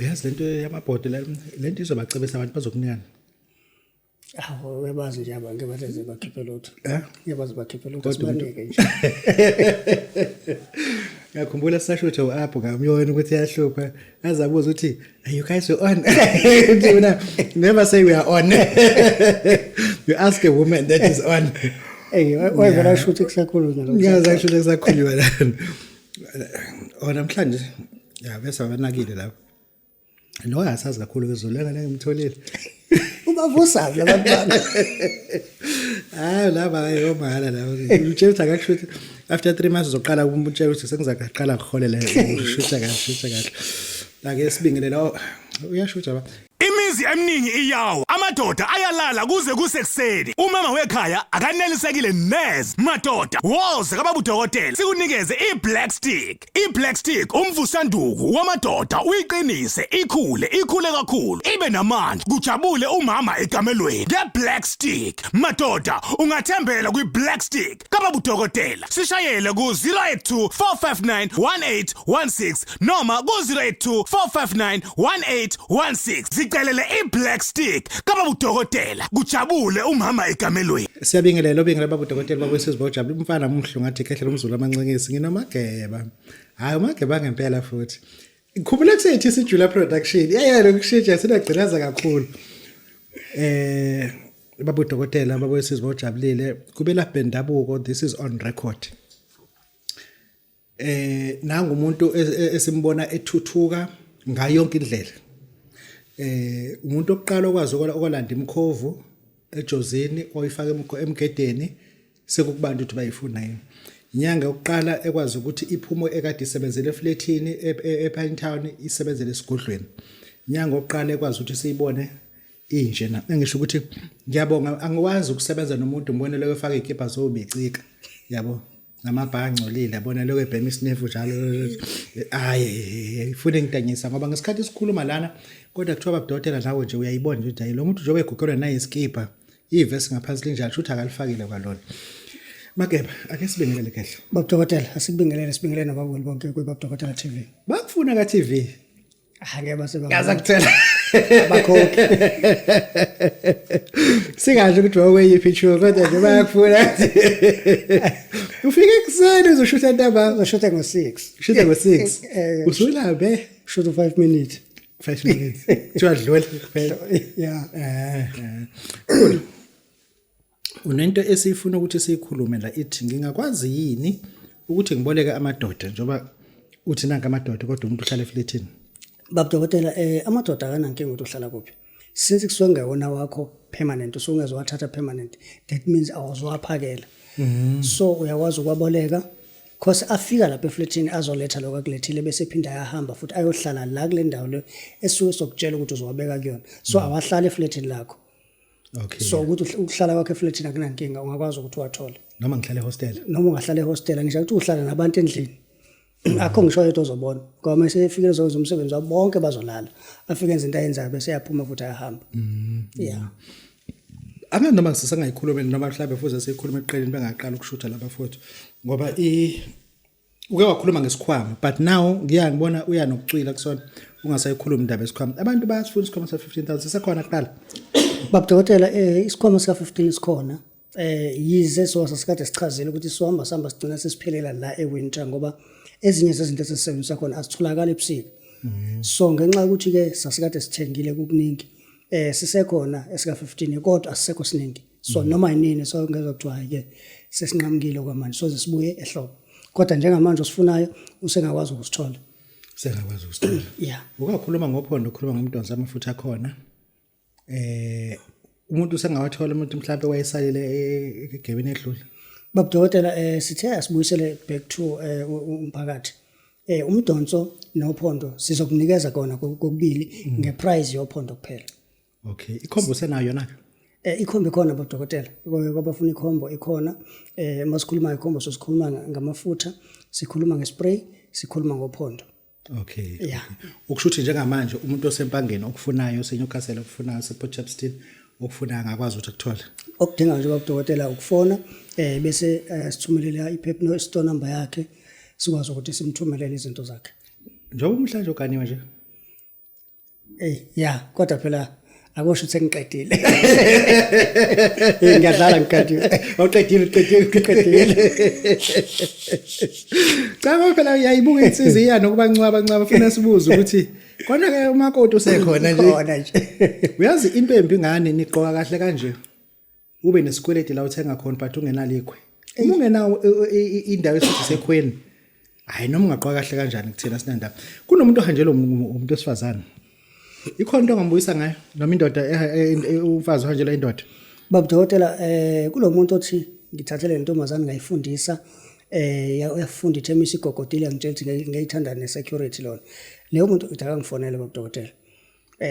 uyazi lento yamabhodi lento izobacebisa abantu bazokunikana. Awu uyabazi nje abantu batheze bakhiphe lutho. Uyabazi bakhiphe lutho Kodwa sibanike nje. Ngakhumbula sasho uApho ngamyona ukuthi yahlupha azabuza ukuthi are you guys on? Never say we are on. You ask a woman that is on. Hey, wayevela shuthe kusakhulunywa lo. Ngiyaza shuthe kusakhulunywa la. Namhlanje bese abanakile lapho. No asazi kakhulu kezolanga ngimtholile. Ubavusa labantu bakho. Laba ayomala la. Utshela akakushuthi after 3 months uzoqala ukumtshela ukuthi sengizaqala ukuholela ushutha kahle. La ke sibingelela uyashutha ba. Imizi eminingi iyawo amadoda ayalala kuze kusekuseni umama wekhaya akanelisekile neze madoda woze kababudokotela sikunikeze iBlack Stick. iBlack Stick umvusanduku wamadoda uyiqinise ikhule kakhulu ibe namandla kujabule umama egamelweni ngeBlack Stick. Madoda ungathembela kwiBlack Stick kababudokotela sishayele ku 082 459 1816 noma ku 082 459 1816 Celele iBlack Stick kababudokotela kujabule umama egamelweni. Siyabingelela babudokotela bakwesizibojabula umfana umhlu ngathi ekhehlela umzulu amancengisi nginamageba. Hayi umageba ngempela futhi. Ngikhumbula kusethi siJula production. Lokushintsha sinagcinaza kakhulu. Babudokotela bakwesizibojabulile kube la bendabuko this is on record. Nanga umuntu esimbona ethuthuka ngayo yonke indlela. Umuntu oqala okwazi okulanda imkhovu ejozini oyifaka emgedeni sekukubantu ukuthi bayifuna yini. Inyanga yokuqala ekwazi ukuthi iphumo ekade isebenzele efletini ePine Town isebenzele esigodlweni. Inyanga yokuqala ekwazi ukuthi siyibone inje na. Engisho ukuthi ngiyabonga angikwazi ukusebenza nomuntu mbone leyo efaka ikipa zobicika yabo. Namabhanco lile yabona lokho ebhema isinefu njalo ifune ngidanyisa ngoba ngesikhathi sikhuluma lana kodwa kuthiwa babudokotela nawe nje uyayibona nje ukuthi lo muntu njobe egugelwa nayi iskipa ivesi ngaphansi linjalo futhi akalifakile kwalona. Mageba ake sibingelele kahle Babudokotela sibingelele nabaweli bonke kwiBabudokotela TV. Bakufuna ka TV. Ngeke base Yaza kuthela abakhokhi. Singasho ukuthi wakuyiphi show kodwa nje bayakufuna. Ufike kuseni uzoshutha ntaba Uzoshutha ngo6. Shutha ngo6. Usulabe Shutha 5 minutes. 5 minutes. Twadlula kuphela. Yeah. Cool. Unento esifuna ukuthi siyikhulume la ithi ngingakwazi yini ukuthi ngiboleke amadoda njoba uthi nanka amadoda kodwa umuntu uhlala efletini. Babudokotela amadoda akanankinga ukuthi uhlala kuphi. Since kusongewona wakho permanent usungezowathatha permanent that means awuzowaphakela. So uyakwazi ukwaboleka because afika lapha efletini azoletha lokho akulethile bese phinda yahamba futhi ayohlala la kule ndawo le esuke sokutshela ukuthi uzowabeka kuyona. So awahlala efletini lakho. Okay. So ukuthi ukuhlala kwakhe efletini akunankinga ungakwazi ukuthi uwathole. Noma ngihlala ehostel. Noma ungahlala ehostel ngisho ukuthi uhlala nabantu endlini. Akho ngisho yedwa ozobona ngoba mase efike zomsebenzi wabo bonke bazolala afike izinto ayenzayo bese yaphuma futhi ayahamba. Yeah. Anga noma ngisasengayikhuluma noma mhlawumbe futhi seyikhuluma eqeleni bengaqala ukushutha laba futhi ngoba uke wakhuluma ngesikhwama but now ngiyangibona uya nokucwila kusona ungasayikhuluma indaba esikhwama. Abantu bayasifuna isikhwama sa15,000 sisekhona kuqala. Babudokotela isikhwama sika15 sikhona. Yize sowasikade sichazile ukuthi sizohamba sihamba sigcina sesiphelela la ewinter ngoba ezinye zezinto esisebenzisa khona asitholakala ebusika. So ngenxa ukuthi ke sasikade sithengile kukuningi sisekhona esika15 kodwa asisekho siningi. So noma yinini so ngezwe kuthiwa ke sesinqamukile kwamanje so sibuye ehlobo. Kodwa njengamanje usifunayo usengakwazi ukusithola. Sengakwazi ukusithola. Yeah. Ukakhuluma ngophondo ukhuluma ngomntwana amafutha khona. Umuntu usengawathola umuntu mhlawumbe wayesalile egebeni edlule. Babudokotela sithe asibuyisele back to umphakathi. Umdonso nophondo sizokunikeza kona kokubili ngeprice yophondo kuphela. Okay, ikhombo senayo yona ke? Ikhombo khona babudokotela. Kwabafuna ikhombo ikhona. Masikhuluma ikhombo sosikhuluma ngamafutha, sikhuluma ngespray, sikhuluma ngophondo. Okay. Yeah. Ukushuthi njengamanje umuntu osempangeni okufunayo seNewcastle okufunayo sePort Shepstone okufunayo angakwazi ukuthi akuthole. Okudinga nje babudokotela ukufona bese sithumelela iphepha store number yakhe sikwazi ukuthi simthumelele izinto zakhe. Njengoba umhlanje oganiwe nje. ya kodwa phela akusho ukuthi sengiqedile. Ngiyadlala ngiqedile. Awuqedile. Cha phela uyayibuka insizwe iyana nokubancwaba funa sibuze ukuthi khona ke umakoti usekhona nje. Khona nje. Uyazi into embi ngani niqoka kahle kanje. Ube nesikweleti la uthenga khona but ungenalikhwe. Uma ungenawo indawo esithi sekhweni. Hayi noma ungaqoka kahle kanjani kuthina sinandaba. Kunomuntu ohanjelwe umuntu osifazana. Ikhona into ongambuyisa ngayo noma indoda ufazi ohanjelwa indoda. Baba Dokotela kulomuntu othi ngithathele intombazane ngayifundisa uyafunda ithemisa igogodile ngitshela ukuthi ngiyithanda ne-security lona. Leyo muntu uthi akangifonele Baba Dokotela.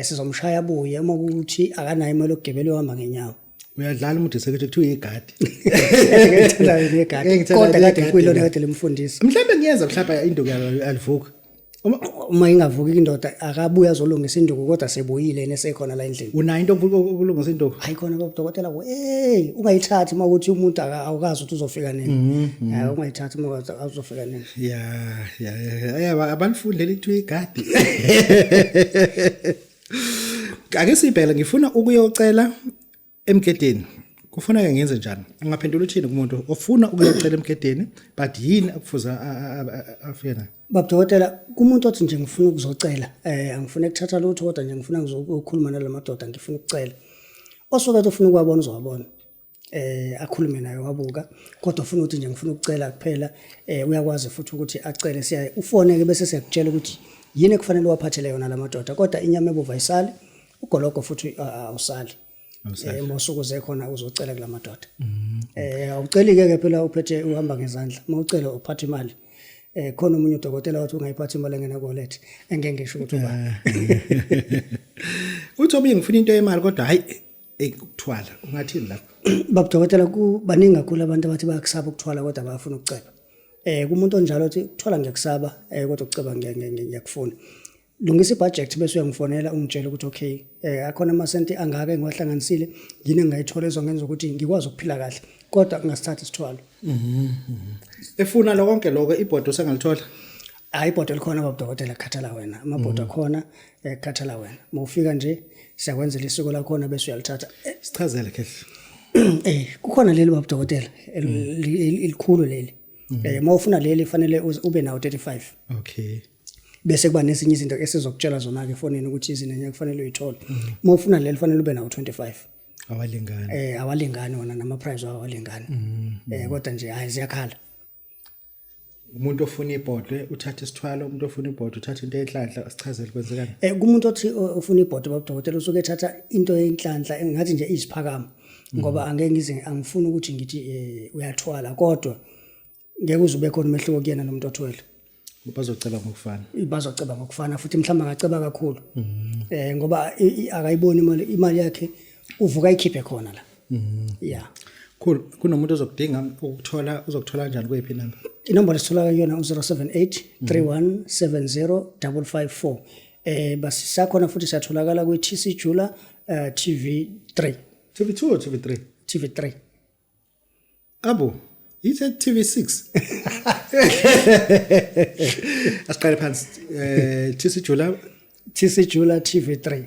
Sizomshaya abuye uma ukuthi akanayo imali yokugibela uhamba ngenyawo. Uyadlala umuntu sekuthe kuthiwa igadi. Ngithanda igadi. Kodwa kade kuyilona kade limfundisa. Mhlawumbe ngiyeza mhlawumbe induku alivuka. Uma ingavuki indoda akabuya azolungisa induku kodwa sebuyile nesekhona la endlini. Unayo into ukulungisa induku? Hayi khona Baba Dokotela ungayithathi uma ukuthi umuntu awukazi ukuthi uzofika nini. Hayi ungayithathi uma ukuthi uzofika nini. Ya abanifundele kuthiwa igadi. Ake sibhele ngifuna ukuyocela emgedeni. Kufuneka ngenze njani? Ungaphendula uthini kumuntu ofuna ukuyocela emgedeni but yini akufuza afena? Baba Dokotela kumuntu othi nje ngifuna ukuzocela angifuna ukuthatha lutho kodwa nje ngifuna ukukhuluma nalamadoda ngifuna ukucela. Osuke ufuna ukwabona uzowabona. Akhulume naye wabuka kodwa ufuna ukuthi nje ngifuna ukucela kuphela uyakwazi futhi ukuthi acele siya ufoneke bese siyakutshela ukuthi yini ekufanele waphathele yona lamadoda kodwa inyama ebova isali ugologo futhi awusali. Mosuku zekhona uzocela kulamadoda. Awuceli ke phela uphethe uhamba ngezandla. Mawucela uphathe imali. Khona umunye udokotela wathi ungayiphathi imali engena kolethe. Engeke ngisho ukuthi uba. Uthi obuye ngifuna into yemali kodwa hayi ukuthwala. Ungathini lapho? Baba Dokotela kubaningi kakhulu abantu abathi bayakusaba ukuthwala kodwa bayafuna ukuceba. Kumuntu onjalo uthi ukuthwala ngiyakusaba kodwa ukuceba ngiyakufuna. Lungisa ibudget bese uyangifonela ungitshela ukuthi okay akhona amasenti angaka engiwahlanganisile yini engayithola ezongenza ukuthi ngikwazi ukuphila kahle kodwa ngasithatha isithwalo. Efuna lo konke lokho ibhodo sengalithola. Hayi ibhodo likhona Baba Dokotela khathala wena amabhodo akhona khathala wena mawufika nje siyakwenzela isiko lakhona bese uyalithatha. Sichazele kahle. Kukhona leli Baba Dokotela elikhulu leli. Mawufuna leli fanele ube nawo 35. Okay. Bese kuba nezinye izinto esizokutshela zona ke efonini ukuthi izinto kufanele uyithole. Uma ufuna leli fanele ube nawo 25. Awalingani. Awalingani wona nama price awalingani. Kodwa nje hayi ziyakhala. Umuntu ofuna ibhodwe uthatha isithwalo, umuntu ofuna ibhodwe uthatha into enhlanhla asichazele kwenzekani. Kumuntu othi ofuna ibhodwe Baba Dokotela usuke ethatha into enhlanhla engathi nje iziphakama ngoba angeke ngize angifuni ukuthi ngithi uyathwala kodwa ngeke uzube khona umehluko kuyena nomuntu othwele. Bazoceba ngokufana. Bazoceba ngokufana futhi mhlawumbe angaceba kakhulu. Ngoba akayiboni imali yakhe uvuka ayikhiphe khona la. Yeah. Cool. Kunomuntu ozokudinga ukuthola uzokuthola kanjani kwephi number? Inombolo esithola yona 078 3170 554. Basi sakhona futhi siyatholakala ku TC Jula TV3. TV2 or TV3? TV3. Abo it's at TV6. Asiqale phansi TC Jula TV3.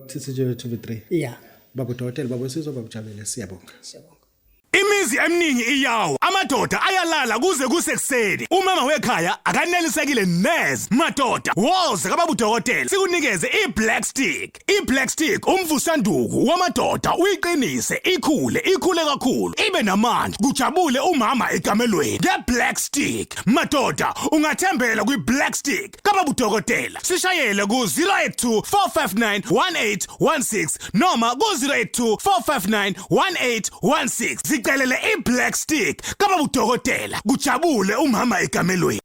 TC Jula TV3. Yeah. Baba Dokotela baba sizobakujabule siyabonga. Imizi eminingi iyawo amadoda ayalala kuze kusekuseni umama wekhaya akanelisekile neze madoda woze kaBaba uDokotela sikunikeze iBlack Stick. iBlack Stick umvusanduku wamadoda uyiqinise ikhule kakhulu ibe namandla kujabule umama egamelweni ngeBlack Stick. Madoda ungathembela kwiBlack Stick kaBaba uDokotela sishayele ku 082 459 1816 noma ku 082 459 1816 Zicelele iBlack Stick kaBaba uDokotela kujabule umama egamelweni.